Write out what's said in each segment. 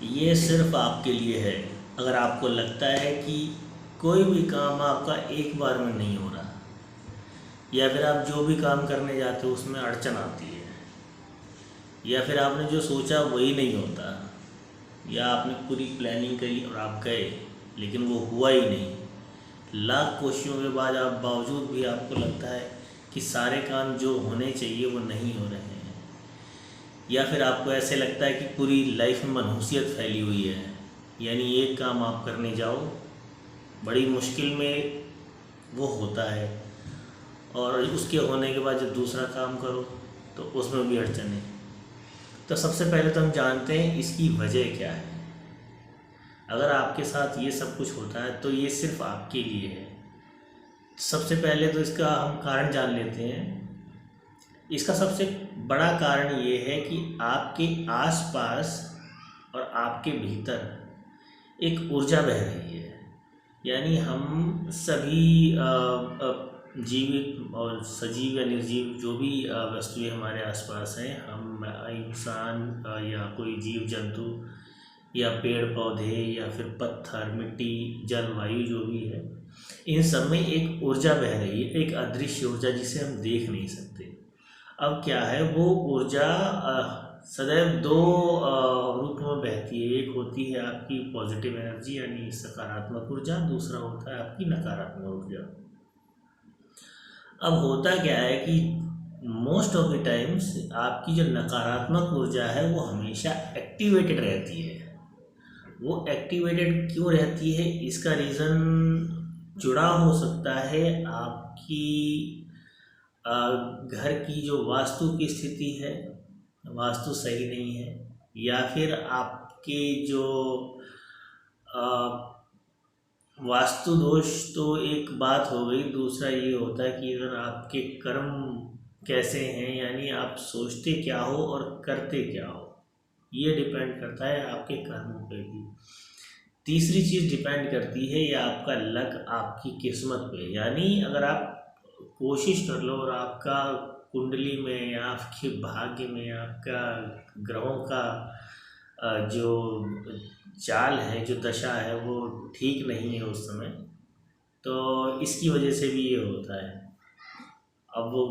ये सिर्फ आपके लिए है। अगर आपको लगता है कि कोई भी काम आपका एक बार में नहीं हो रहा, या फिर आप जो भी काम करने जाते हो उसमें अड़चन आती है, या फिर आपने जो सोचा वही नहीं होता, या आपने पूरी प्लानिंग करी और आप गए लेकिन वो हुआ ही नहीं, लाख कोशिशों के बाद आप बावजूद भी आपको लगता है कि सारे काम जो होने चाहिए वो नहीं हो रहे हैं, या फिर आपको ऐसे लगता है कि पूरी लाइफ में मनहूसियत फैली हुई है, यानी एक काम आप करने जाओ, बड़ी मुश्किल में वो होता है, और उसके होने के बाद जब दूसरा काम करो तो उसमें भी अड़चन है। तो सबसे पहले तो हम जानते हैं इसकी वजह क्या है। अगर आपके साथ ये सब कुछ होता है तो ये सिर्फ आपके लिए है। सबसे पहले तो इसका हम कारण जान लेते हैं। इसका सबसे बड़ा कारण ये है कि आपके आसपास और आपके भीतर एक ऊर्जा बह रही है। यानी हम सभी जीवित और सजीव या निर्जीव जो भी वस्तुएं हमारे आसपास हैं, हम इंसान या कोई जीव जंतु या पेड़ पौधे या फिर पत्थर मिट्टी जलवायु जो भी है, इन सब में एक ऊर्जा बह रही है, एक अदृश्य ऊर्जा जिसे हम देख नहीं सकते। अब क्या है, वो ऊर्जा सदैव दो रूप में बहती है। एक होती है आपकी पॉजिटिव एनर्जी यानी सकारात्मक ऊर्जा, दूसरा होता है आपकी नकारात्मक ऊर्जा। अब होता क्या है कि मोस्ट ऑफ द टाइम्स आपकी जो नकारात्मक ऊर्जा है वो हमेशा एक्टिवेटेड रहती है। वो एक्टिवेटेड क्यों रहती है, इसका रीज़न जुड़ा हो सकता है आपकी घर की जो वास्तु की स्थिति है, वास्तु सही नहीं है, या फिर आपके जो वास्तु दोष तो एक बात हो गई, दूसरा ये होता है कि अगर आपके कर्म कैसे हैं, यानी आप सोचते क्या हो और करते क्या हो, ये डिपेंड करता है आपके कर्मों पे भी। तीसरी चीज़ डिपेंड करती है ये आपका लक, आपकी किस्मत पे। यानी अगर आप कोशिश कर लो और आपका कुंडली में या आपके भाग्य में आपका ग्रहों का जो चाल है, जो दशा है, वो ठीक नहीं है उस समय, तो इसकी वजह से भी ये होता है। अब वो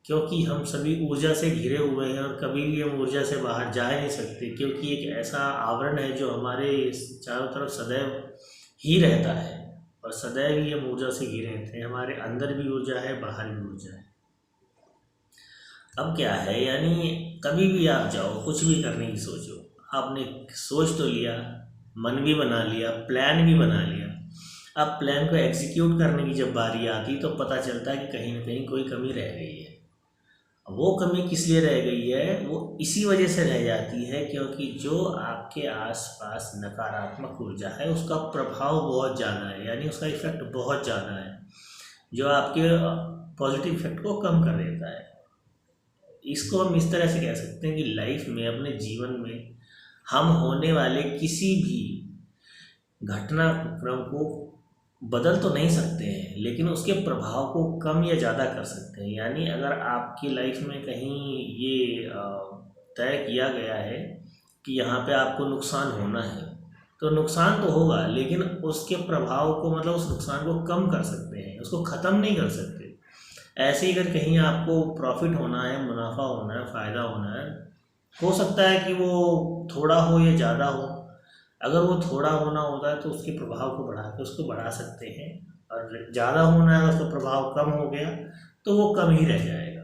क्योंकि हम सभी ऊर्जा से घिरे हुए हैं और कभी भी हम ऊर्जा से बाहर जा ही नहीं सकते, क्योंकि एक ऐसा आवरण है जो हमारे चारों तरफ सदैव ही रहता है, और सदैव ही हम ऊर्जा से घिरे रहते हैं। हमारे अंदर भी ऊर्जा है, बाहर भी ऊर्जा है। अब क्या है, यानी कभी भी आप जाओ, कुछ भी करने की सोचो, आपने सोच तो लिया, मन भी बना लिया, प्लान भी बना लिया। अब प्लान को एग्जीक्यूट करने की जब बारी आती तो पता चलता है कि कहीं ना कहीं कोई कमी रह गई है। वो कमी किस लिए रह गई है, वो इसी वजह से रह जाती है क्योंकि जो आपके आसपास नकारात्मक ऊर्जा है उसका प्रभाव बहुत ज़्यादा है, यानी उसका इफेक्ट बहुत ज़्यादा है, जो आपके पॉजिटिव इफेक्ट को कम कर देता है। इसको हम इस तरह से कह सकते हैं कि लाइफ में, अपने जीवन में हम होने वाले किसी भी घटनाक्रम को बदल तो नहीं सकते हैं, लेकिन उसके प्रभाव को कम या ज़्यादा कर सकते हैं। यानी अगर आपकी लाइफ में कहीं ये तय किया गया है कि यहाँ पे आपको नुकसान होना है, तो नुकसान तो होगा, लेकिन उसके प्रभाव को, मतलब उस नुकसान को कम कर सकते हैं, उसको ख़त्म नहीं कर सकते। ऐसे ही अगर कहीं आपको प्रॉफिट होना है, मुनाफा होना है, फ़ायदा होना है, हो सकता है कि वो थोड़ा हो या ज़्यादा हो। अगर वो थोड़ा होना होता है तो उसके प्रभाव को बढ़ा के उसको बढ़ा सकते हैं, और ज़्यादा होना है, उसका प्रभाव कम हो गया तो वो कम ही रह जाएगा।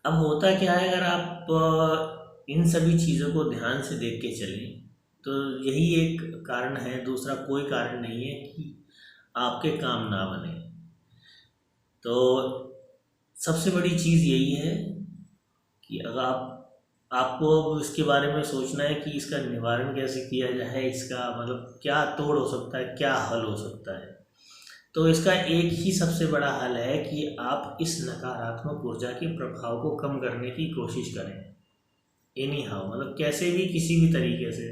अब होता क्या है, अगर आप इन सभी चीज़ों को ध्यान से देख के चलें तो यही एक कारण है, दूसरा कोई कारण नहीं है कि आपके काम ना बने। तो सबसे बड़ी चीज़ यही है कि अगर आपको अब इसके बारे में सोचना है कि इसका निवारण कैसे किया जाए, इसका मतलब क्या तोड़ हो सकता है, क्या हल हो सकता है। तो इसका एक ही सबसे बड़ा हल है कि आप इस नकारात्मक ऊर्जा के प्रभाव को कम करने की कोशिश करें। एनी हाउ, मतलब कैसे भी, किसी भी तरीके से,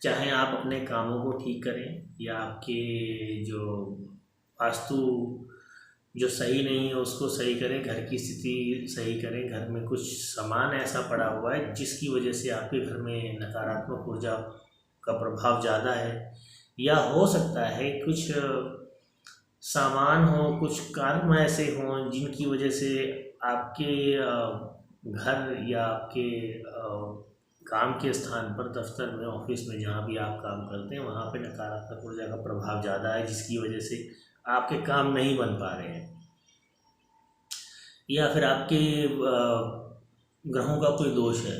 चाहे आप अपने कामों को ठीक करें या आपके जो वास्तु जो सही नहीं है उसको सही करें, घर की स्थिति सही करें। घर में कुछ सामान ऐसा पड़ा हुआ है जिसकी वजह से आपके घर में नकारात्मक ऊर्जा का प्रभाव ज़्यादा है, या हो सकता है कुछ सामान हो, कुछ कारण ऐसे हों जिनकी वजह से आपके घर या आपके काम के स्थान पर, दफ्तर में, ऑफिस में, जहाँ भी आप काम करते हैं वहाँ पे नकारात्मक ऊर्जा का प्रभाव ज़्यादा है, जिसकी वजह से आपके काम नहीं बन पा रहे हैं, या फिर आपके ग्रहों का कोई दोष है।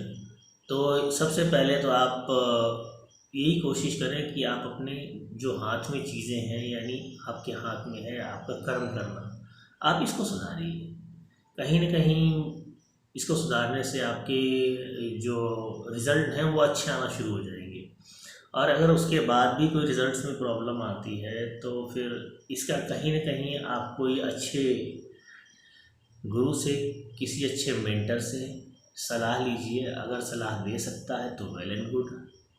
तो सबसे पहले तो आप यही कोशिश करें कि आप अपने जो हाथ में चीज़ें हैं, यानी आपके हाथ में है आपका कर्म करना, आप इसको सुधारिए। कहीं न कहीं इसको सुधारने से आपके जो रिज़ल्ट हैं वो अच्छे आना शुरू हो जाएंगे। और अगर उसके बाद भी कोई रिज़ल्ट्स में प्रॉब्लम आती है तो फिर इसका कहीं न कहीं आप कोई अच्छे गुरु से, किसी अच्छे मेंटर से सलाह लीजिए। अगर सलाह दे सकता है तो वेल एंड गुड,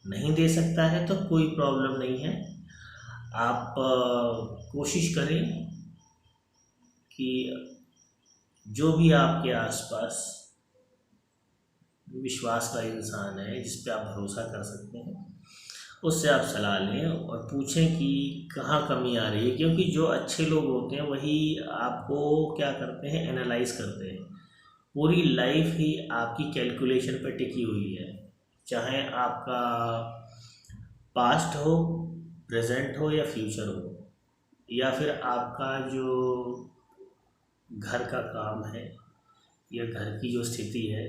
नहीं दे सकता है तो कोई प्रॉब्लम नहीं है। आप कोशिश करें कि जो भी आपके आसपास विश्वास का इंसान है, जिस पे आप भरोसा कर सकते हैं, उससे आप सलाह लें और पूछें कि कहाँ कमी आ रही है। क्योंकि जो अच्छे लोग होते हैं वही आपको क्या करते हैं, एनालाइज करते हैं। पूरी लाइफ ही आपकी कैलकुलेशन पर टिकी हुई है, चाहे आपका पास्ट हो, प्रेजेंट हो या फ्यूचर हो, या फिर आपका जो घर का काम है, या घर की जो स्थिति है,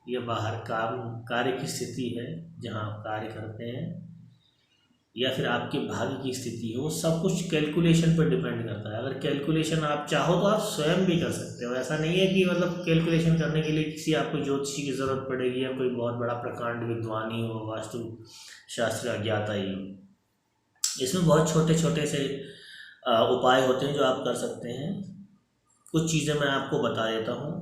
या बाहर कार्य की स्थिति है जहाँ आप कार्य करते हैं, या फिर आपके भाग्य की स्थिति है, वो सब कुछ कैलकुलेशन पर डिपेंड करता है। अगर कैलकुलेशन आप चाहो तो आप स्वयं भी कर सकते हो। ऐसा नहीं है कि मतलब कैलकुलेशन करने के लिए किसी आपको ज्योतिषी की ज़रूरत पड़ेगी या कोई बहुत बड़ा प्रकांड विद्वान ही हो, वास्तु शास्त्र का ज्ञाता ही हो। इसमें बहुत छोटे छोटे से उपाय होते हैं जो आप कर सकते हैं। कुछ चीज़ें मैं आपको बता देता हूँ।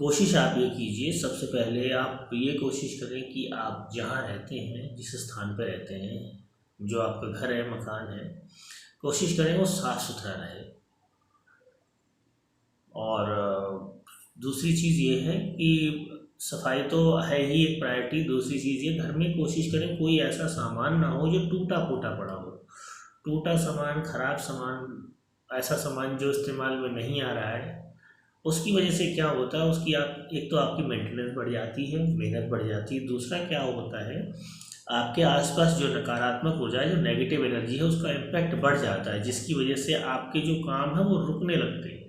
कोशिश आप ये कीजिए, सबसे पहले आप ये कोशिश करें कि आप जहाँ रहते हैं, जिस स्थान पर रहते हैं, जो आपका घर है, मकान है, कोशिश करें वो साफ़ सुथरा रहे। और दूसरी चीज़ ये है कि सफाई तो है ही एक प्रायोरिटी। दूसरी चीज़ ये, घर में कोशिश करें कोई ऐसा सामान ना हो जो टूटा फूटा पड़ा हो। टूटा सामान, ख़राब सामान, ऐसा सामान जो इस्तेमाल में नहीं आ रहा है, उसकी वजह से क्या होता है, उसकी आप एक तो आपकी मेंटेनेंस बढ़ जाती है, मेहनत बढ़ जाती है। दूसरा क्या होता है, आपके आसपास जो नकारात्मक ऊर्जा है, जो नेगेटिव एनर्जी है, उसका इम्पैक्ट बढ़ जाता है, जिसकी वजह से आपके जो काम है वो रुकने लगते हैं,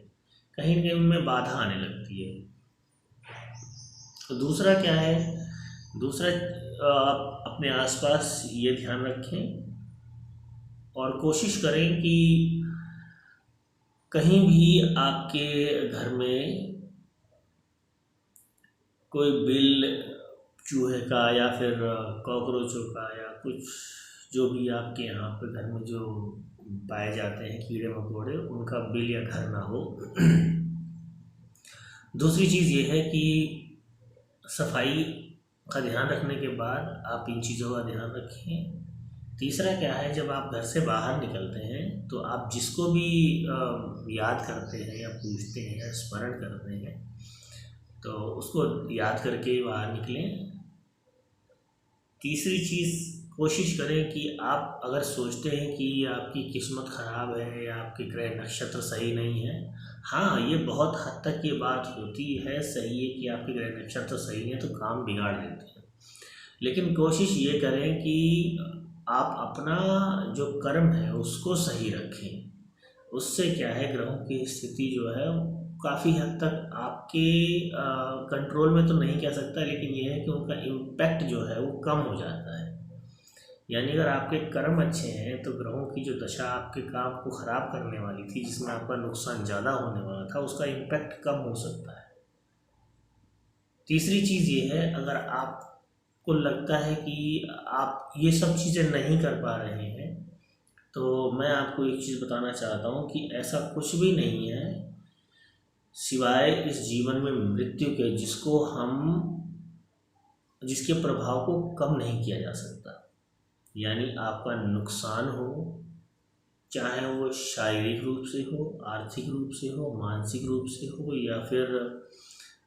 कहीं न कहीं उनमें बाधा आने लगती है। तो दूसरा क्या है, दूसरा आप अपने आसपास ये ध्यान रखें और कोशिश करें कि कहीं भी आपके घर में कोई बिल चूहे का या फिर कॉकरोचों का या कुछ जो भी आपके यहाँ पे घर में जो पाए जाते हैं कीड़े मकोड़े, उनका बिल या घर ना हो। दूसरी चीज़ ये है कि सफाई का ध्यान रखने के बाद आप इन चीज़ों का ध्यान रखें। तीसरा क्या है, जब आप घर से बाहर निकलते हैं तो आप जिसको भी याद करते हैं या पूछते हैं या स्मरण करते हैं, तो उसको याद करके बाहर निकलें। तीसरी चीज़, कोशिश करें कि आप अगर सोचते हैं कि आपकी किस्मत ख़राब है या आपके ग्रह नक्षत्र सही नहीं है, हाँ, ये बहुत हद तक ये बात होती है, सही है कि आपके ग्रह नक्षत्र सही है तो काम बिगाड़ देते हैं। लेकिन कोशिश ये करें कि आप अपना जो कर्म है उसको सही रखें। उससे क्या है, ग्रहों की स्थिति जो है काफ़ी हद तक आपके कंट्रोल में तो नहीं कह सकता, लेकिन ये है कि उनका इम्पैक्ट जो है वो कम हो जाता है। यानी अगर आपके कर्म अच्छे हैं तो ग्रहों की जो दशा आपके काम को ख़राब करने वाली थी, जिसमें आपका नुकसान ज़्यादा होने वाला था, उसका इम्पैक्ट कम हो सकता है। तीसरी चीज़ ये है, अगर आपको लगता है कि आप ये सब चीज़ें नहीं कर पा रहे हैं, तो मैं आपको एक चीज़ बताना चाहता हूँ कि ऐसा कुछ भी नहीं है सिवाय इस जीवन में मृत्यु के, जिसके प्रभाव को कम नहीं किया जा सकता। यानी आपका नुकसान हो चाहे वो शारीरिक रूप से हो, आर्थिक रूप से हो, मानसिक रूप से हो, या फिर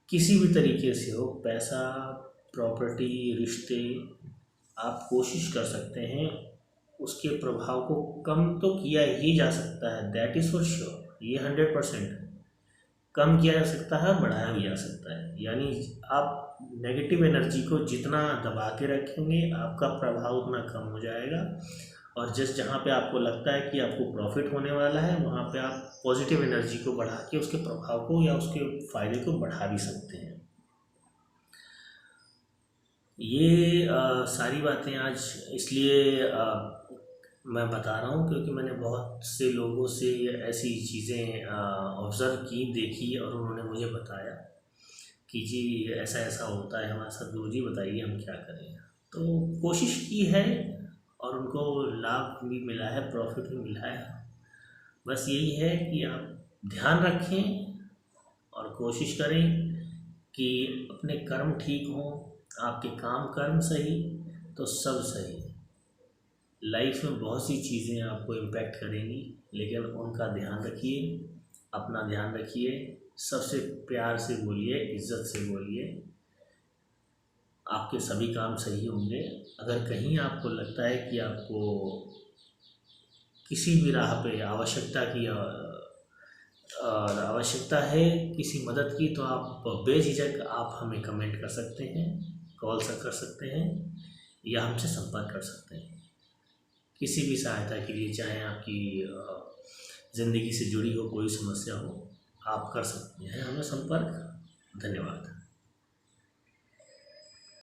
किसी भी तरीके से हो। पैसा, प्रॉपर्टी, रिश्ते, आप कोशिश कर सकते हैं उसके प्रभाव को कम तो किया ही जा सकता है, दैट इज़ फॉर श्योर। ये 100% कम किया जा सकता है, बढ़ाया भी जा सकता है। यानी आप नेगेटिव एनर्जी को जितना दबा के रखेंगे आपका प्रभाव उतना कम हो जाएगा, और जिस जहाँ पे आपको लगता है कि आपको प्रॉफिट होने वाला है वहाँ पे आप पॉजिटिव एनर्जी को बढ़ा के उसके प्रभाव को या उसके फ़ायदे को बढ़ा भी सकते हैं। ये सारी बातें आज इसलिए मैं बता रहा हूँ क्योंकि मैंने बहुत से लोगों से ऐसी चीज़ें ऑब्ज़र्व की, देखी, और उन्होंने मुझे बताया कि जी ऐसा ऐसा होता है हमारे साथ, गुरुजी बताइए हम क्या करें। तो कोशिश की है और उनको लाभ भी मिला है, प्रॉफिट भी मिला है। बस यही है कि आप ध्यान रखें और कोशिश करें कि अपने कर्म ठीक हों, आपके काम कर्म सही तो सब सही। लाइफ में बहुत सी चीज़ें आपको इम्पैक्ट करेंगी, लेकिन उनका ध्यान रखिए, अपना ध्यान रखिए, सबसे प्यार से बोलिए, इज्जत से बोलिए, आपके सभी काम सही होंगे। अगर कहीं आपको लगता है कि आपको किसी भी राह पे आवश्यकता है किसी मदद की, तो आप बेझिझक आप हमें कमेंट कर सकते हैं, कॉल से कर सकते हैं, या हमसे संपर्क कर सकते हैं। किसी भी सहायता के लिए, चाहे आपकी ज़िंदगी से जुड़ी हो कोई समस्या हो, आप कर सकते हैं हमें संपर्क। धन्यवाद।